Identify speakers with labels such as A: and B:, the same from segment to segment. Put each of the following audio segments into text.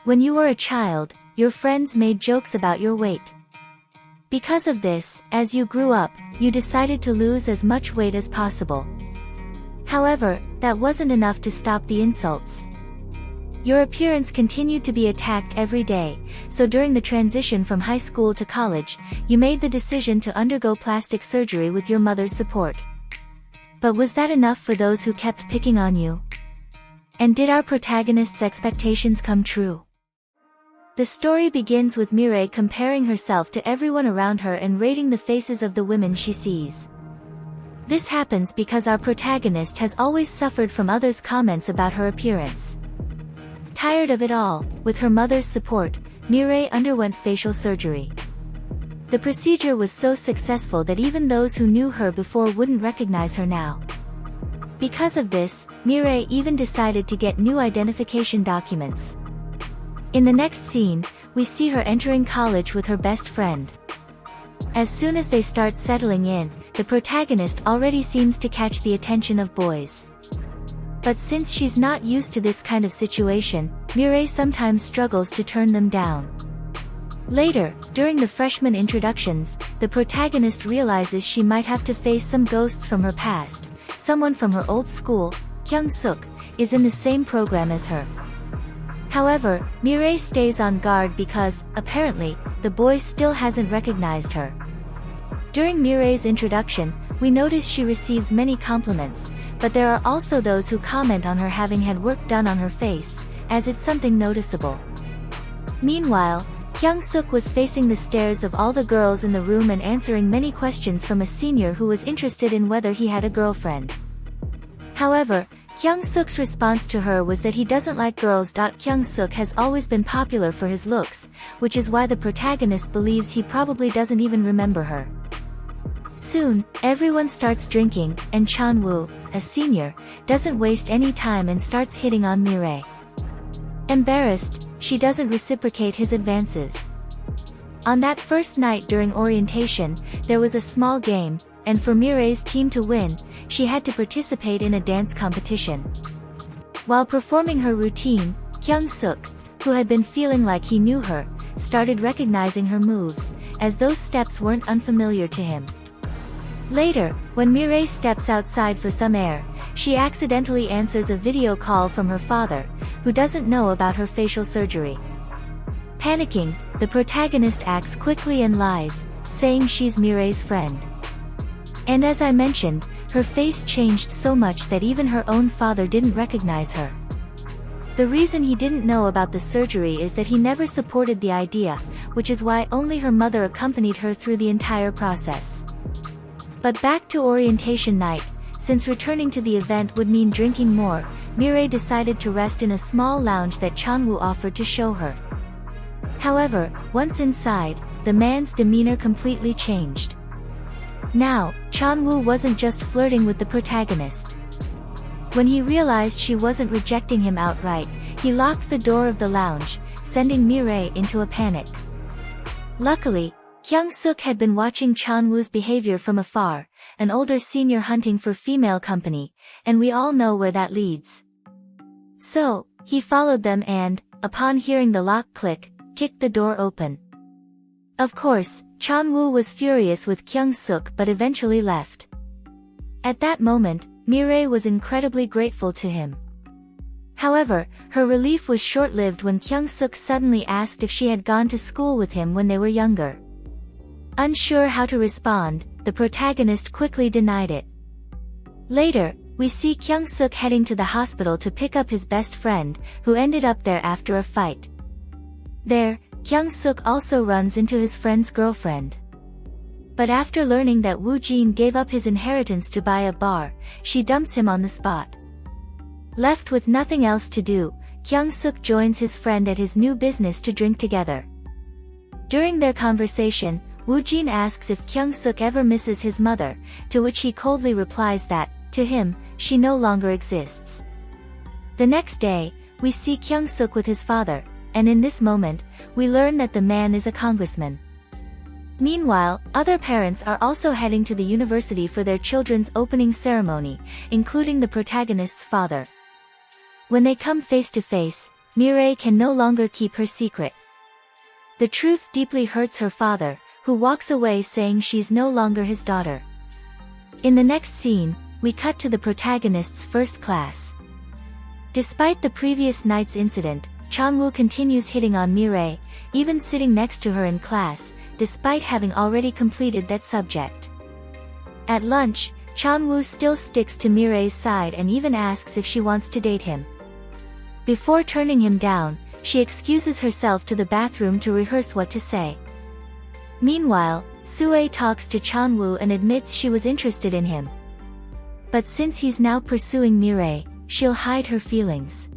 A: When you were a child, your friends made jokes about your weight. Because of this, as you grew up, you decided to lose as much weight as possible. However, that wasn't enough to stop the insults. Your appearance continued to be attacked every day, so during the transition from high school to college, you made the decision to undergo plastic surgery with your mother's support. But was that enough for those who kept picking on you? And did our protagonist's expectations come true? The story begins with Mireille comparing herself to everyone around her and rating the faces of the women she sees. This happens because our protagonist has always suffered from others' comments about her appearance. Tired of it all, with her mother's support, Mireille underwent facial surgery. The procedure was so successful that even those who knew her before wouldn't recognize her now. Because of this, Mireille even decided to get new identification documents. In the next scene, we see her entering college with her best friend. As soon as they start settling in, the protagonist already seems to catch the attention of boys. But since she's not used to this kind of situation, Mireille sometimes struggles to turn them down. Later, during the freshman introductions, the protagonist realizes she might have to face some ghosts from her past. Someone from her old school, Kyung-suk, is in the same program as her. However, Mireille stays on guard because, apparently, the boy still hasn't recognized her. During Mireille's introduction, we notice she receives many compliments, but there are also those who comment on her having had work done on her face, as it's something noticeable. Meanwhile, Kyung-suk was facing the stares of all the girls in the room and answering many questions from a senior who was interested in whether he had a girlfriend. However, Kyung-suk's response to her was that he doesn't like girls. Kyung-suk has always been popular for his looks, which is why the protagonist believes he probably doesn't even remember her. Soon, everyone starts drinking, and Chan-woo, a senior, doesn't waste any time and starts hitting on Mireille. Embarrassed, she doesn't reciprocate his advances. On that first night during orientation, there was a small game, and for Mireille's team to win, she had to participate in a dance competition. While performing her routine, Kyung-suk, who had been feeling like he knew her, started recognizing her moves, as those steps weren't unfamiliar to him. Later, when Mireille steps outside for some air, she accidentally answers a video call from her father, who doesn't know about her facial surgery. Panicking, the protagonist acts quickly and lies, saying she's Mireille's friend. And as I mentioned, her face changed so much that even her own father didn't recognize her. The reason he didn't know about the surgery is that he never supported the idea, which is why only her mother accompanied her through the entire process. But back to orientation night, since returning to the event would mean drinking more, Mireille decided to rest in a small lounge that Chan-woo offered to show her. However, once inside, the man's demeanor completely changed. Now, Chan-woo wasn't just flirting with the protagonist. When he realized she wasn't rejecting him outright, he locked the door of the lounge, sending Mireille into a panic. Luckily, Kyung-suk had been watching Chan-woo's behavior from afar, an older senior hunting for female company, and we all know where that leads. So, he followed them and, upon hearing the lock click, kicked the door open. Of course, Chan-woo was furious with Kyung-suk but eventually left. At that moment, Mireille was incredibly grateful to him. However, her relief was short-lived when Kyung-suk suddenly asked if she had gone to school with him when they were younger. Unsure how to respond, the protagonist quickly denied it. Later, we see Kyung-suk heading to the hospital to pick up his best friend, who ended up there after a fight. There, Kyung-suk also runs into his friend's girlfriend. But after learning that Woo Jin gave up his inheritance to buy a bar, she dumps him on the spot. Left with nothing else to do, Kyung-suk joins his friend at his new business to drink together. During their conversation, Woo Jin asks if Kyung-suk ever misses his mother, to which he coldly replies that, to him, she no longer exists. The next day, we see Kyung-suk with his father, and in this moment, we learn that the man is a congressman. Meanwhile, other parents are also heading to the university for their children's opening ceremony, including the protagonist's father. When they come face to face, Mireille can no longer keep her secret. The truth deeply hurts her father, who walks away saying she's no longer his daughter. In the next scene, we cut to the protagonist's first class. Despite the previous night's incident, Changwoo continues hitting on Mireille, even sitting next to her in class, despite having already completed that subject. At lunch, Changwoo still sticks to Mireille's side and even asks if she wants to date him. Before turning him down, she excuses herself to the bathroom to rehearse what to say. Meanwhile, Sue talks to Changwoo and admits she was interested in him. But since he's now pursuing Mireille, she'll hide her feelings.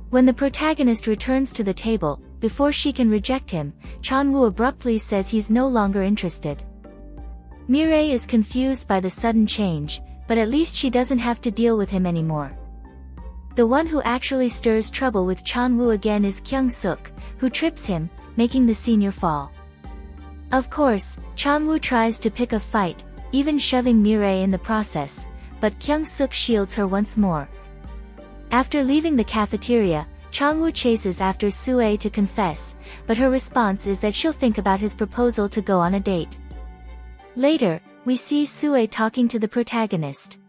A: When the protagonist returns to the table, before she can reject him, Changwoo abruptly says he's no longer interested. Mireille is confused by the sudden change, but at least she doesn't have to deal with him anymore. The one who actually stirs trouble with Changwoo again is Kyung-suk, who trips him, making the senior fall. Of course, Changwoo tries to pick a fight, even shoving Mireille in the process, but Kyung-suk shields her once more. After leaving the cafeteria, Changwoo chases after Sue to confess, but her response is that she'll think about his proposal to go on a date. Later, we see Sue talking to the protagonist.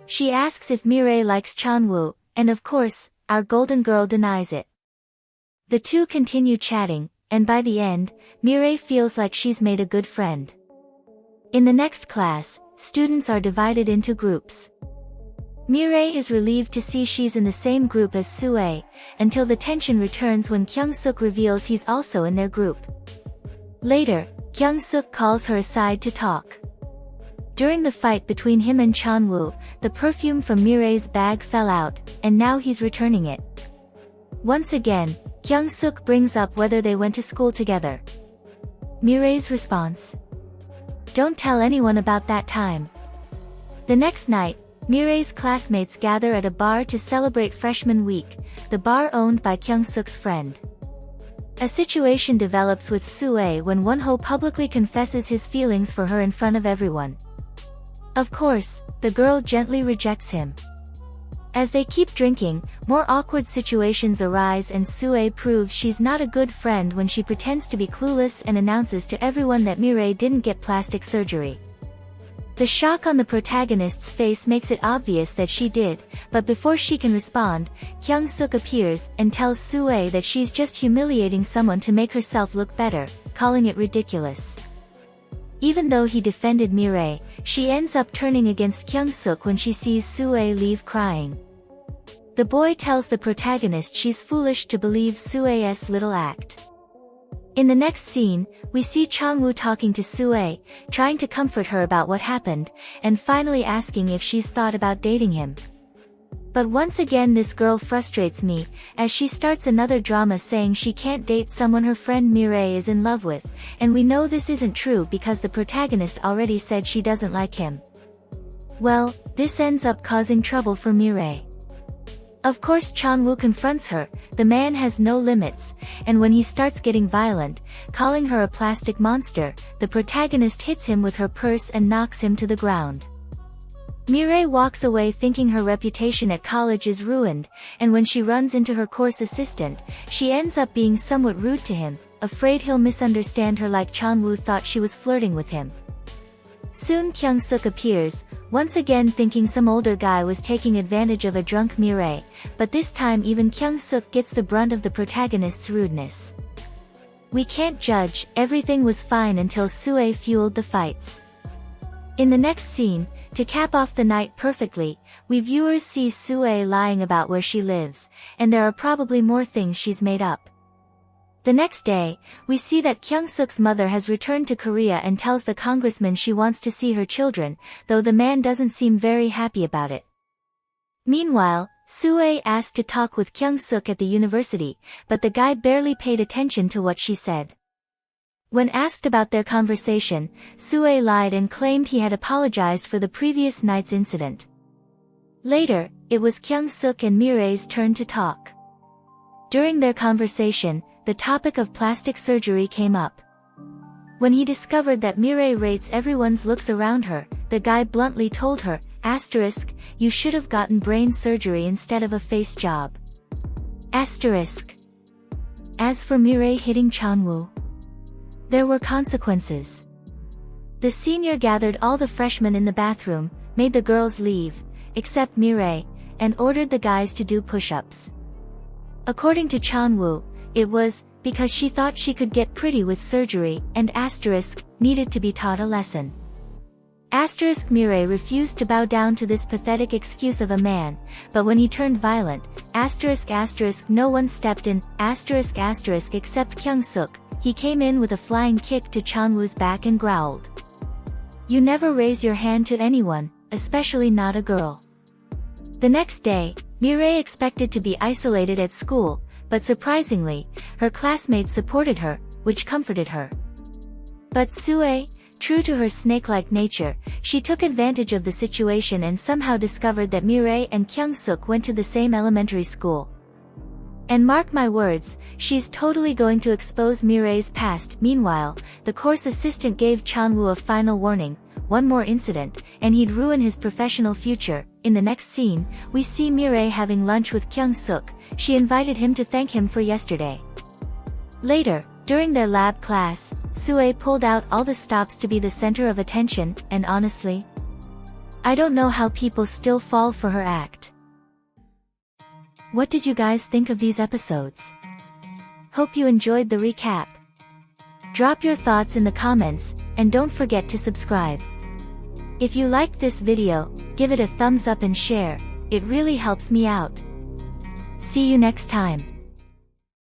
A: She asks if Mireille likes Changwoo, and of course, our golden girl denies it. The two continue chatting, and by the end, Mireille feels like she's made a good friend. In the next class, students are divided into groups. Mireille is relieved to see she's in the same group as Sue, until the tension returns when Kyung-suk reveals he's also in their group. Later, Kyung-suk calls her aside to talk. During the fight between him and Changwoo, the perfume from Mireille's bag fell out, and now he's returning it. Once again, Kyung-suk brings up whether they went to school together. Mireille's response: "Don't tell anyone about that time." The next night, Mireille's classmates gather at a bar to celebrate Freshman Week, the bar owned by Kyung-suk's friend. A situation develops with Sue when Wonho publicly confesses his feelings for her in front of everyone. Of course, the girl gently rejects him. As they keep drinking, more awkward situations arise and Sue proves she's not a good friend when she pretends to be clueless and announces to everyone that Mireille didn't get plastic surgery. The shock on the protagonist's face makes it obvious that she did, but before she can respond, Kyung-suk appears and tells Sue that she's just humiliating someone to make herself look better, calling it ridiculous. Even though he defended Mireille, she ends up turning against Kyung-suk when she sees Sue leave crying. The boy tells the protagonist she's foolish to believe Sue's little act. In the next scene, we see Changwoo talking to Sue, trying to comfort her about what happened, and finally asking if she's thought about dating him. But once again this girl frustrates me, as she starts another drama saying she can't date someone her friend Mireille is in love with, and we know this isn't true because the protagonist already said she doesn't like him. Well, this ends up causing trouble for Mireille. Of course Changwoo confronts her, the man has no limits, and when he starts getting violent, calling her a plastic monster, the protagonist hits him with her purse and knocks him to the ground. Mireille walks away thinking her reputation at college is ruined, and when she runs into her course assistant, she ends up being somewhat rude to him, afraid he'll misunderstand her like Changwoo thought she was flirting with him. Soon Kyung-suk appears, once again thinking some older guy was taking advantage of a drunk Mireille, but this time even Kyung-suk gets the brunt of the protagonist's rudeness. We can't judge, everything was fine until Sue fueled the fights. In the next scene, to cap off the night perfectly, we viewers see Sue lying about where she lives, and there are probably more things she's made up. The next day, we see that Kyung-suk's mother has returned to Korea and tells the congressman she wants to see her children, though the man doesn't seem very happy about it. Meanwhile, Sue asked to talk with Kyung-suk at the university, but the guy barely paid attention to what she said. When asked about their conversation, Sue lied and claimed he had apologized for the previous night's incident. Later, it was Kyung-suk and Mireille's turn to talk. During their conversation, the topic of plastic surgery came up. When he discovered that Mireille rates everyone's looks around her, the guy bluntly told her, "*, you should have gotten brain surgery instead of a face job." Asterisk. As for Mireille hitting Chanwoo, there were consequences. The senior gathered all the freshmen in the bathroom, made the girls leave, except Mireille, and ordered the guys to do push-ups. According to Chanwoo, it was because she thought she could get pretty with surgery and asterisk needed to be taught a lesson. Asterisk Mireille refused to bow down to this pathetic excuse of a man, but when he turned violent, asterisk no one stepped in, asterisk except Kyung-suk. He came in with a flying kick to Chanwoo's back and growled, "You never raise your hand to anyone, especially not a girl." The next day, Mireille expected to be isolated at school, but surprisingly, her classmates supported her, which comforted her. But Sue, true to her snake-like nature, she took advantage of the situation and somehow discovered that Mireille and Kyung-suk went to the same elementary school. And mark my words, she's totally going to expose Mireille's past. Meanwhile, the course assistant gave Chanwoo a final warning, one more incident, and he'd ruin his professional future. In the next scene, we see Mireille having lunch with Kyung-suk. She invited him to thank him for yesterday. Later, during their lab class, Sue pulled out all the stops to be the center of attention, and honestly, I don't know how people still fall for her act. What did you guys think of these episodes? Hope you enjoyed the recap. Drop your thoughts in the comments, and don't forget to subscribe. If you liked this video, give it a thumbs up and share, it really helps me out. See you next time.